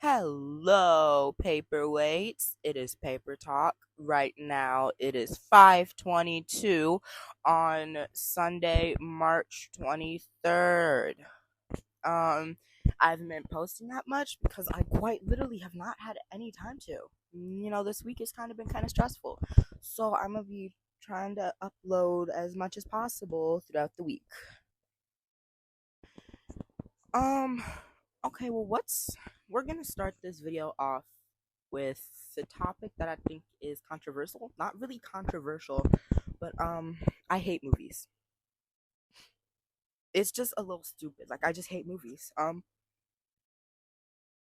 Hello, paperweights. It is Paper Talk. Right now, it is 5:22 on Sunday, March 23rd. Um, I haven't been posting that much because I quite literally have not had any time to. This week has kind of been kind of stressful. So I'm going to be trying to upload as much as possible throughout the week. Um, okay, well, we're gonna start this video off with the topic that I think is controversial. Not really controversial, but I hate movies. It's just a little stupid. Like I just hate movies. And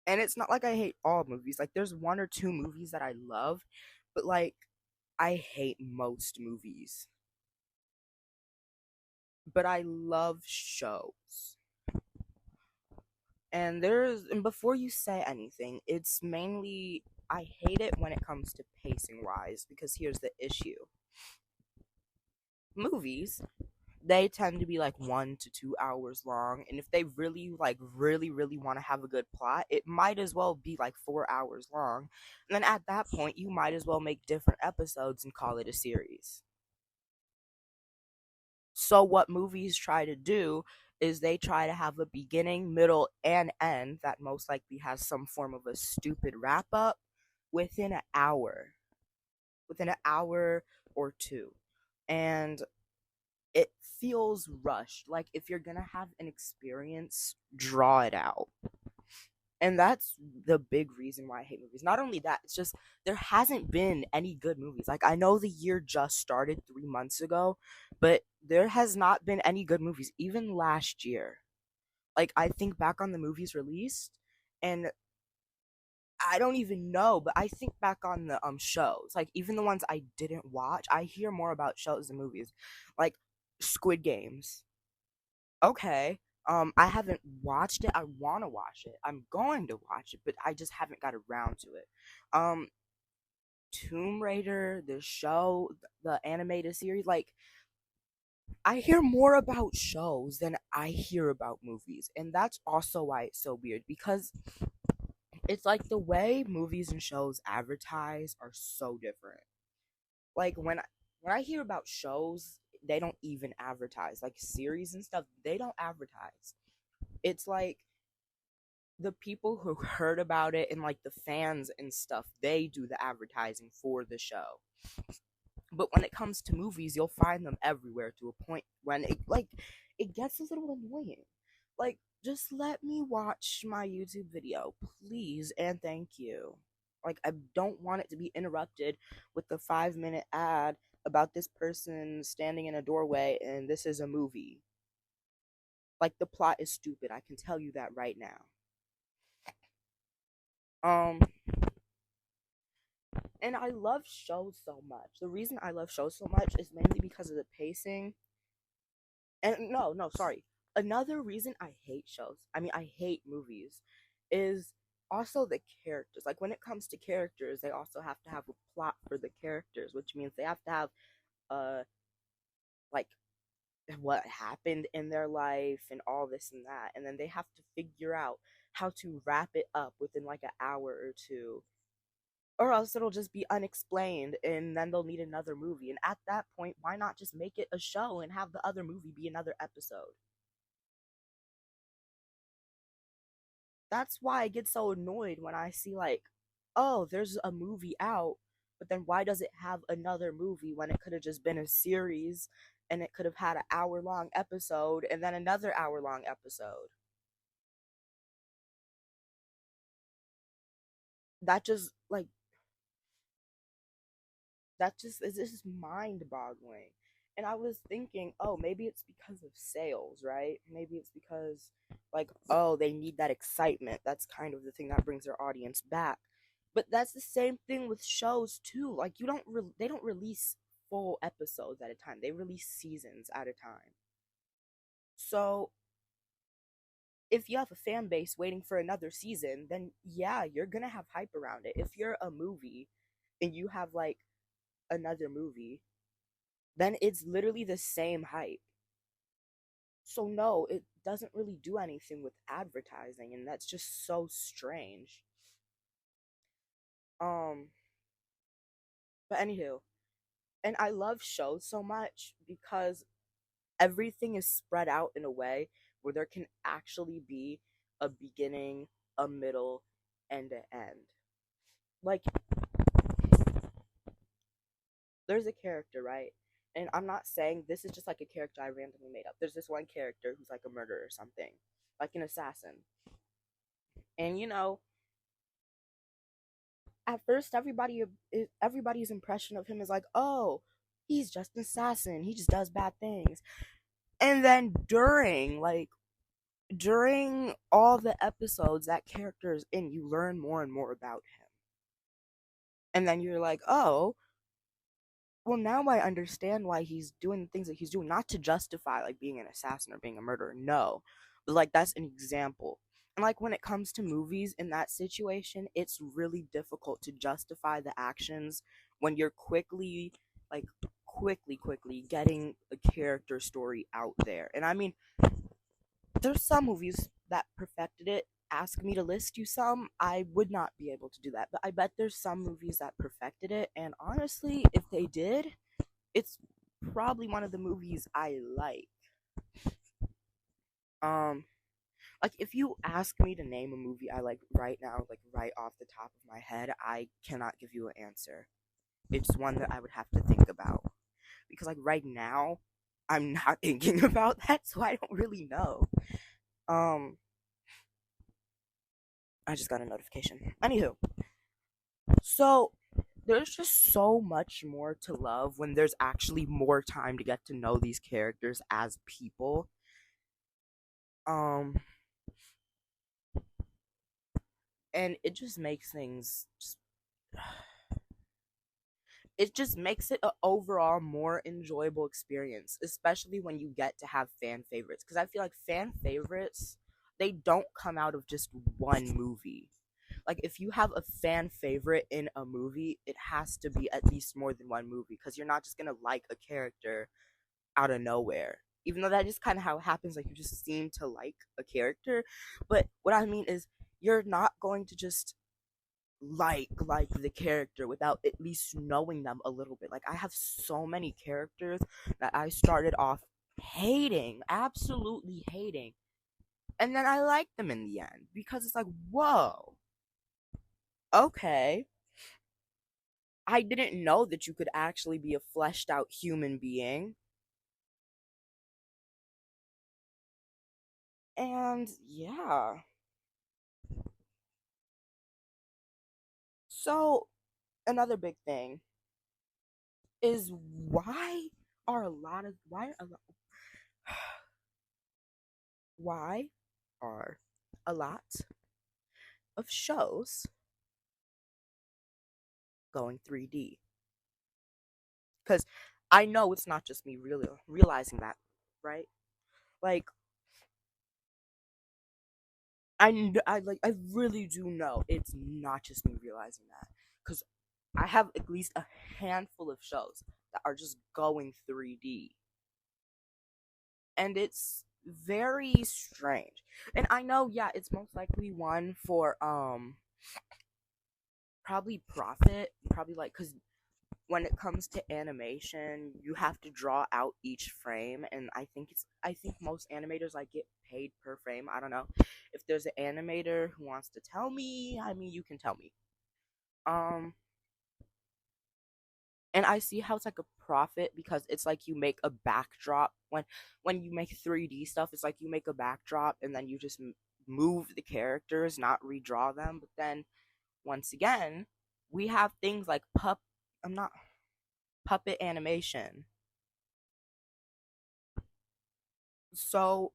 it's not like I hate all movies. Like there's one or two movies that I love, but like I hate most movies. But I love shows. And before you say anything, it's mainly I hate it when it comes to pacing wise because here's the issue. Movies, they tend to be like 1 to 2 hours long, and if they really want to have a good plot, it might as well be like 4 hours long. And then at that point, you might as well make different episodes and call it a series. So what movies try to do is they try to have a beginning, middle, and end that most likely has some form of a stupid wrap up within an hour. Within an hour or two. And it feels rushed. Like if you're gonna have an experience, draw it out. And that's the big reason why I hate movies. Not only that, it's just there hasn't been any good movies. Like I know the year just started 3 months ago, but there has not been any good movies, even last year. Like I think back on the movies released, and I don't even know, but I think back on the shows, like even the ones I didn't watch, I hear more about shows than movies. Like Squid Games. Okay. I haven't watched it. I want to watch it. I'm going to watch it, but I just haven't got around to it. Um Tomb Raider, the show, the animated series, like I hear more about shows than I hear about movies. And that's also why it's so weird because it's like the way movies and shows advertise are so different. Like when I hear about shows, they don't even advertise. Like series and stuff, they don't advertise. It's like the people who heard about it and like the fans and stuff, they do the advertising for the show. But when it comes to movies, you'll find them everywhere to a point when it gets a little annoying. Like just let me watch my YouTube video, please and thank you. Like I don't want it to be interrupted with the 5 minute ad about this person standing in a doorway and this is a movie. Like the plot is stupid. I can tell you that right now. Um and I love shows so much. The reason I love shows so much is mainly because of the pacing. And no, sorry. Another reason I hate shows, I mean, I hate movies, is also the characters. Like, when it comes to characters, they also have to have a plot for the characters, which means they have to have, uh, like, what happened in their life and all this and that. And then they have to figure out how to wrap it up within, like, an hour or two, or else it'll just be unexplained and then they'll need another movie. And at that point, why not just make it a show and have the other movie be another episode? That's why I get so annoyed when I see like, oh, there's a movie out, but then why does it have another movie when it could have just been a series and it could have had an hour long episode and then another hour long episode? That just like that just is just mind boggling. And I was thinking, oh, maybe it's because of sales, right? Maybe it's because, like, oh, they need that excitement. That's kind of the thing that brings their audience back. But that's the same thing with shows too. Like, they don't release full episodes at a time. They release seasons at a time. So if you have a fan base waiting for another season, then yeah, you're gonna have hype around it. If you're a movie and you have like another movie, then it's literally the same hype. So no, it doesn't really do anything with advertising, and that's just so strange. Um, but anywho, and I love shows so much because everything is spread out in a way where there can actually be a beginning, a middle, and an end. Like, there's a character, right? And I'm not saying this is just like a character I randomly made up. There's this one character who's like a murderer or something, like an assassin. And at first everybody's impression of him is like, "Oh, he's just an assassin. He just does bad things." And then during all the episodes that character is in, you learn more and more about him. And then you're like, "Oh, well, now I understand why he's doing the things that he's doing, not to justify like being an assassin or being a murderer, no, but like that's an example." And like when it comes to movies in that situation, it's really difficult to justify the actions when you're like quickly getting a character story out there. And I mean, there's some movies that perfected it. Ask me to list you some, I would not be able to do that. But I bet there's some movies that perfected it. And honestly, if they did, it's probably one of the movies I like. Um, like if you ask me to name a movie I like right now, like right off the top of my head, I cannot give you an answer. It's one that I would have to think about because like right now, I'm not thinking about that, so I don't really know. Um, I just got a notification. Anywho, so there's just so much more to love when there's actually more time to get to know these characters as people. Um, and it just makes it an overall more enjoyable experience, especially when you get to have fan favorites. Because I feel like fan favorites, they don't come out of just one movie. Like if you have a fan favorite in a movie, it has to be at least more than one movie because you're not just gonna like a character out of nowhere. Even though that is kind of how it happens, like you just seem to like a character. But what I mean is, you're not going to just like the character without at least knowing them a little bit. Like I have so many characters that I started off hating, absolutely hating, and then I liked them in the end because it's like, whoa, okay, I didn't know that you could actually be a fleshed out human being. And yeah. So another big thing is why are a lot of shows going 3D? Because I know it's not just me really realizing that, right? Like I really do know it's not just me realizing that because I have at least a handful of shows that are just going 3D, and it's very strange. And I know, yeah, it's most likely one for probably profit, probably like because when it comes to animation, you have to draw out each frame, and I think most animators like get paid per frame. I don't know. If there's an animator who wants to tell me, I mean, you can tell me. Um and I see how it's like a profit because it's like you make a backdrop when you make 3D stuff, it's like you make a backdrop and then you just move the characters, not redraw them. But then once again, we have things like I'm not puppet animation. So,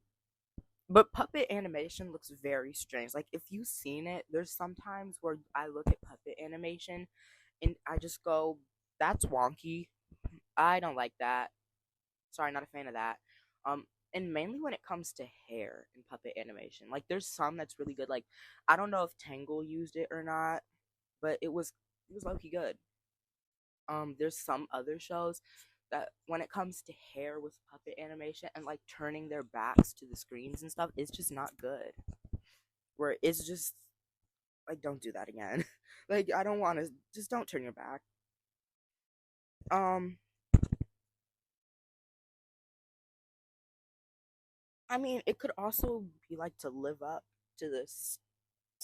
but puppet animation looks very strange. Like if you've seen it, there's sometimes where I look at puppet animation and I just go, "That's wonky. I don't like that. Sorry, not a fan of that." Um, and mainly when it comes to hair in puppet animation, like there's some that's really good. Like I don't know if Tangle used it or not, but it was low key good. There's some other shows that when it comes to hair with puppet animation and like turning their backs to the screens and stuff, it's just not good. Where it's just Like, don't do that again. Like, I don't want to. Just don't turn your back. Um, I mean, it could also be like to live up to this,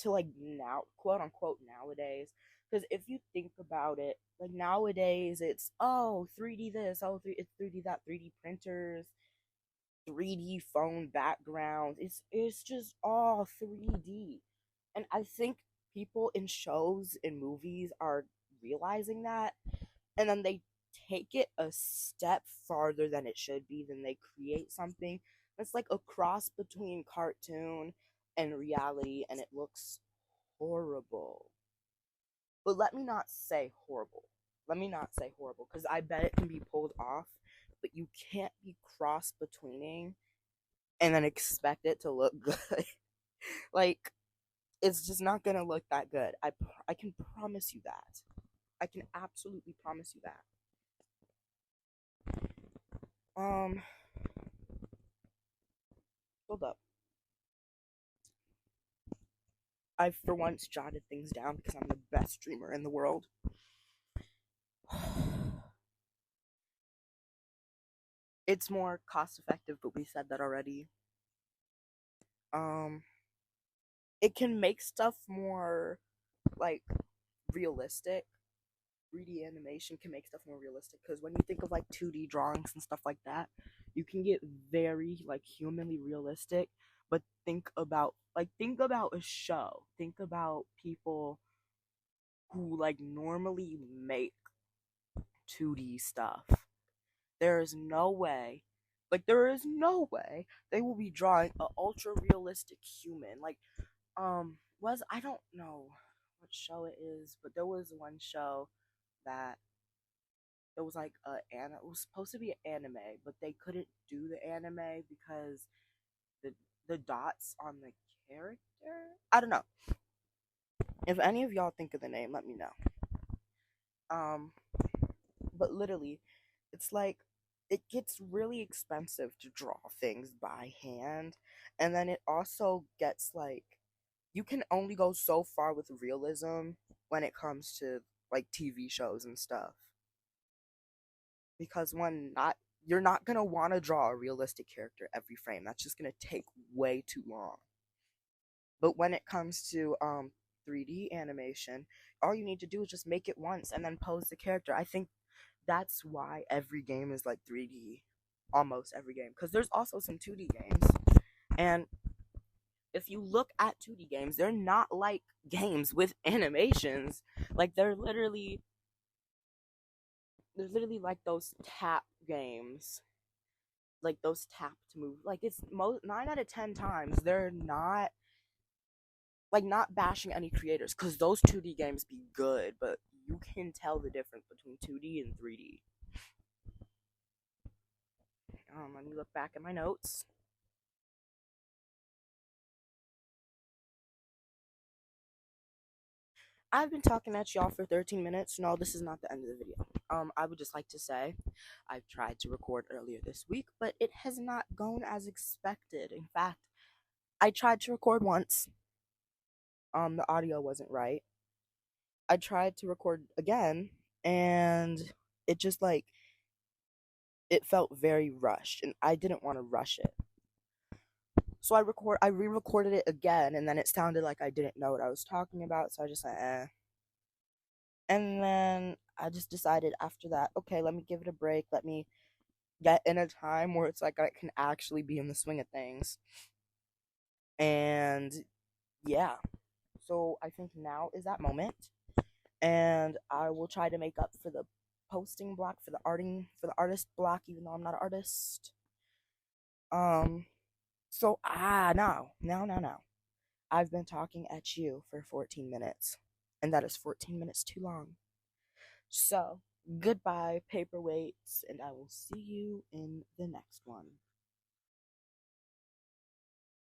to like now, quote unquote, nowadays. Because if you think about it, like nowadays, it's oh 3D this, oh it's 3D that, 3D printers, 3D phone backgrounds. It's just all 3D. And I think people in shows and movies are realizing that, and then they take it a step farther than it should be. Then they create something that's like a cross between cartoon and reality, and it looks horrible. But let me not say horrible. Let me not say horrible, because I bet it can be pulled off, but you can't be cross betweening and then expect it to look good. Like, it's just not gonna look that good. I can promise you that. I can absolutely promise you that. Um, hold up. I for once jotted things down because I'm the best streamer in the world. It's more cost effective, but we said that already. Um, it can make stuff more like realistic. 3D animation can make stuff more realistic, because when you think of like 2D drawings and stuff like that, you can get very like humanly realistic. But think about a show. Think about people who like normally make 2D stuff. There is no way, there is no way they will be drawing a ultra realistic human. Like, was I don't know what show it is, but there was one show that it was like it was supposed to be an anime, but they couldn't do the anime because the the dots on the character. I don't know. If any of y'all think of the name, let me know. Um, but literally, it's like it gets really expensive to draw things by hand, and then it also gets like you can only go so far with realism when it comes to like TV shows and stuff. Because one, not you're not gonna want to draw a realistic character every frame. That's just gonna take way too long. But when it comes to 3D animation, all you need to do is just make it once and then pose the character. I think that's why every game is like 3D, almost every game. Because there's also some 2D games, and if you look at 2D games, they're not like games with animations. Like they're literally like those tap games, like those tap to move. Like it's 9 out of 10 times they're not like not bashing any creators, because those 2D games be good, but you can tell the difference between 2D and 3D. Let me look back at my notes. I've been talking at y'all for 13 minutes. No, this is not the end of the video. I would just like to say I've tried to record earlier this week, but it has not gone as expected. In fact, I tried to record once. The audio wasn't right. I tried to record again, and it just like it felt very rushed, and I didn't want to rush it. So I re-recorded it again, and then it sounded like I didn't know what I was talking about, so I just said, eh. And then I just decided after that, okay, let me give it a break. Let me get in a time where it's like I can actually be in the swing of things. And yeah, so I think now is that moment, and I will try to make up for the posting block, for the artist block, even though I'm not an artist. So now, I've been talking at you for 14 minutes, and that is 14 minutes too long. So, goodbye, paperweights, and I will see you in the next one.